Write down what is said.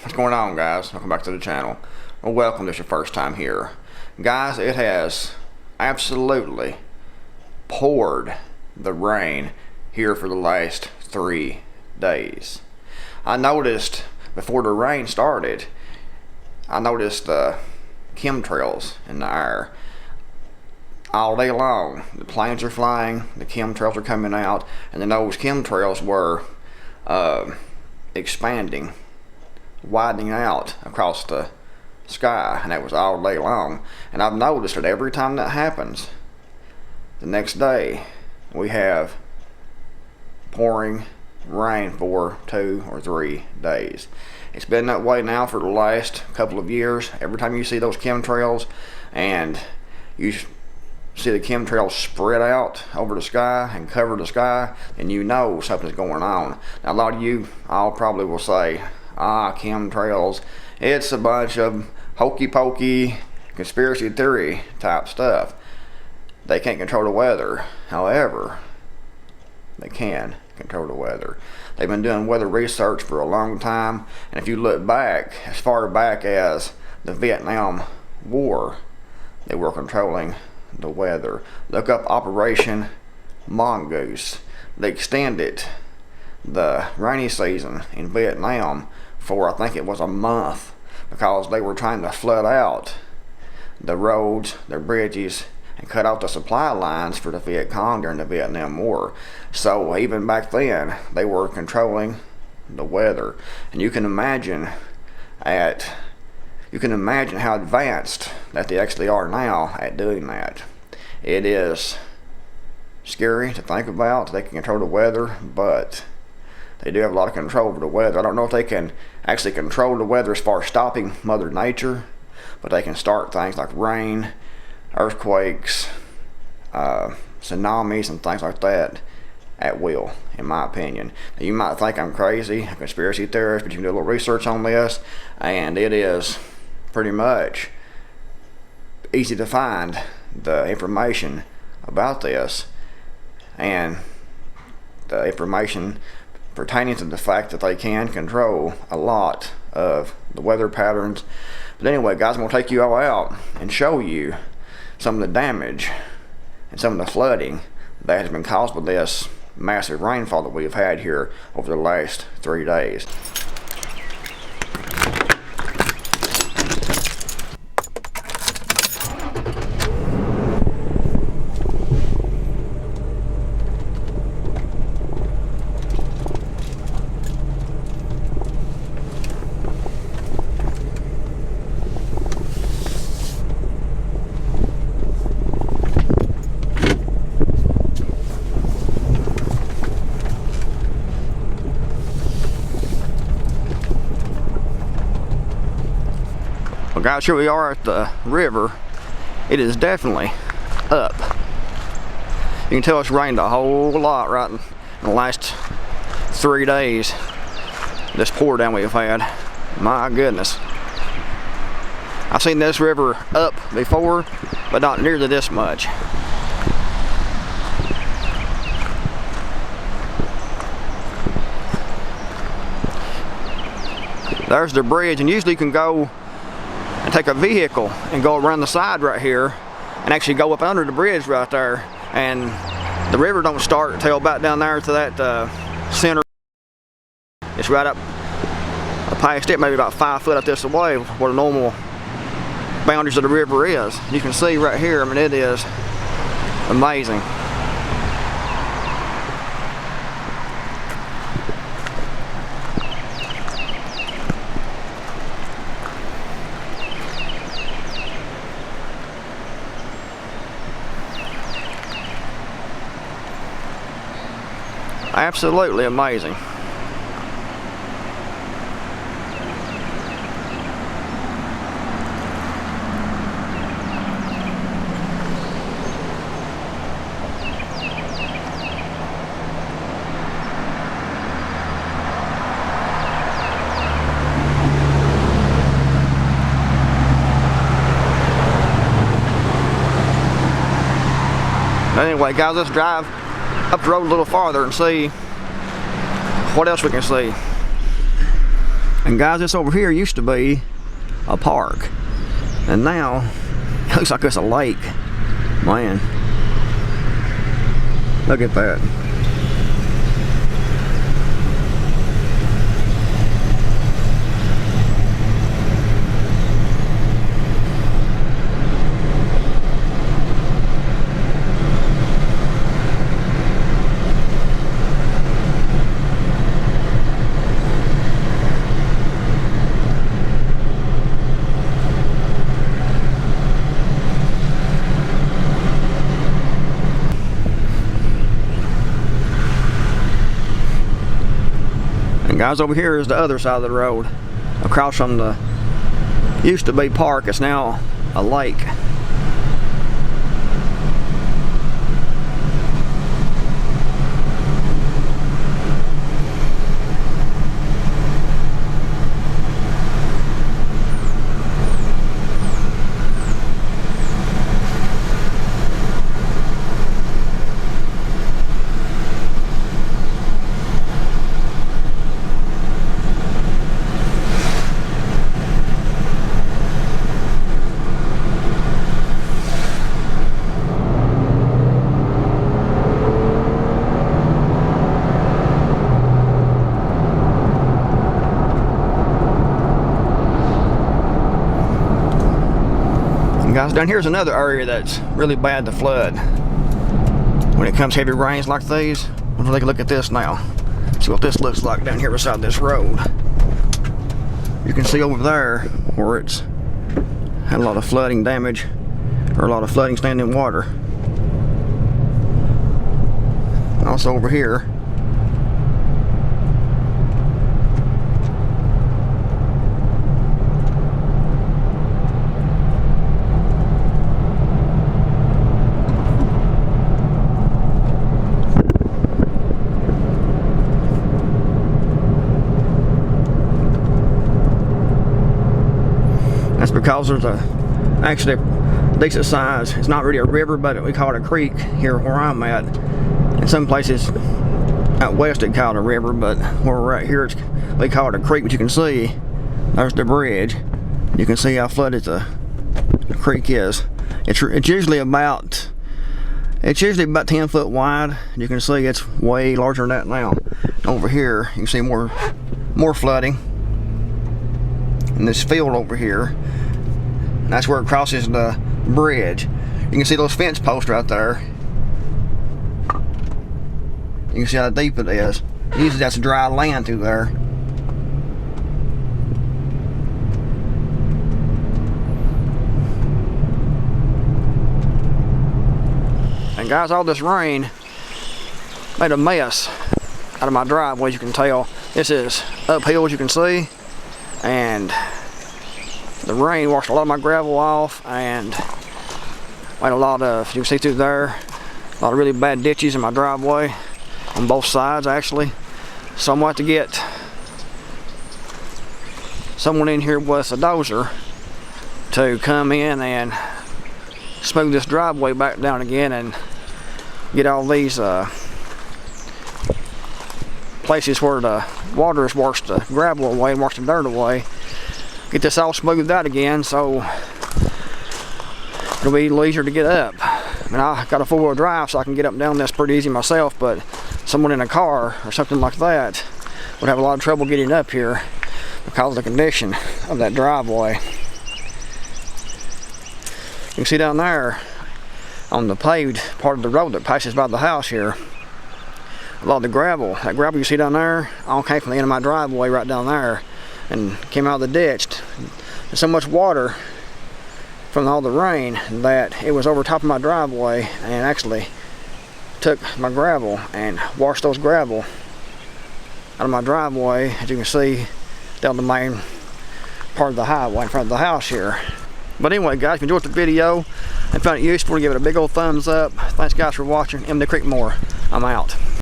What's going on, guys? Welcome back to the channel. Well, welcome if it's your first time here. Guys, it has absolutely poured the rain here for the last 3 days. I noticed before the rain started, I noticed the chemtrails in the air. All day long, the planes are flying, the chemtrails are coming out, and then those chemtrails were expanding, widening out across the sky, and that was all day long. And I've noticed that every time that happens, the next day we have pouring rain for 2 or 3 days. It's been that way now for the last couple of years. Every time you see those chemtrails and you see the chemtrails spread out over the sky and cover the sky, and you know something's going on. Now, a lot of you all probably will say, chemtrails, it's a bunch of hokey pokey conspiracy theory type stuff. They can't control the weather. However, they can control the weather. They've been doing weather research for a long time, and if you look back as far back as the Vietnam War, they were controlling the weather. Look up Operation Mongoose. They extended the rainy season in Vietnam for, I think it was a month, because they were trying to flood out the roads, the bridges, and cut off the supply lines for the Viet Cong during the Vietnam War. So even back then, they were controlling the weather. And you can imagine how advanced that they actually are now at doing that. It is scary to think about. They can control the weather, but they do have a lot of control over the weather. I don't know if they can actually control the weather as far as stopping Mother Nature, but they can start things like rain, earthquakes, tsunamis, and things like that at will, in my opinion. Now, you might think I'm crazy, a conspiracy theorist, but you can do a little research on this, and it is pretty much easy to find the information about this, and the information pertaining to the fact that they can control a lot of the weather patterns. But anyway, guys, I'm going to take you all out and show you some of the damage and some of the flooding that has been caused by this massive rainfall that we've had here over the last 3 days. Well, guys, here we are at the river. It is definitely up. You can tell it's rained a whole lot right in the last 3 days. This pour down we've had. My goodness. I've seen this river up before, but not nearly this much. There's the bridge, and usually you can go and take a vehicle and go around the side right here and actually go up under the bridge right there, and the river don't start until about down there to that center. It's right up past it, maybe about 5 foot up this way where the normal boundaries of the river is. You can see right here, I mean, it is amazing. Absolutely amazing. Anyway, guys, let's drive up the road a little farther and see what else we can see. And guys, this over here used to be a park, and now it looks like it's a lake. Man, look at that. And guys, over here is the other side of the road, across from the used to be park. It's now a lake. Guys, down here's another area that's really bad to flood when it comes heavy rains like these. We'll take a look at this now. See what this looks like down here beside this road. You can see over there where it's had a lot of flooding damage, or a lot of flooding standing water. Also over here, that's because there's actually a decent size. It's not really a river, but we call it a creek here where I'm at. In some places out west they call it a river, but where we're at here we call it a creek. But you can see there's the bridge. You can see how flooded the creek is. It's usually about 10 foot wide. You can see it's way larger than that now. Over here you can see more flooding in this field over here. That's where it crosses the bridge. You can see those fence posts right there. You can see how deep it is. Usually that's dry land through there. And guys, all this rain made a mess out of my driveway. As you can tell, this is uphill, as you can see, and the rain washed a lot of my gravel off and made a lot of, you can see through there, a lot of really bad ditches in my driveway on both sides actually. So I'm going to have to get someone in here with a dozer to come in and smooth this driveway back down again and get all these places where the water has washed the gravel away and washed the dirt away. Get this all smoothed out again so it'll be a little easier to get up. I mean, I got a four-wheel drive so I can get up and down this pretty easy myself, but someone in a car or something like that would have a lot of trouble getting up here because of the condition of that driveway. You can see down there on the paved part of the road that passes by the house here, a lot of the gravel, that gravel you see down there, all came from the end of my driveway right down there and came out of the ditch. There's so much water from all the rain that it was over top of my driveway and actually took my gravel and washed those gravel out of my driveway, as you can see, down the main part of the highway in front of the house here. But anyway, guys, if you enjoyed the video and found it useful, give it a big old thumbs up. Thanks guys for watching. MD Creekmore, I'm out.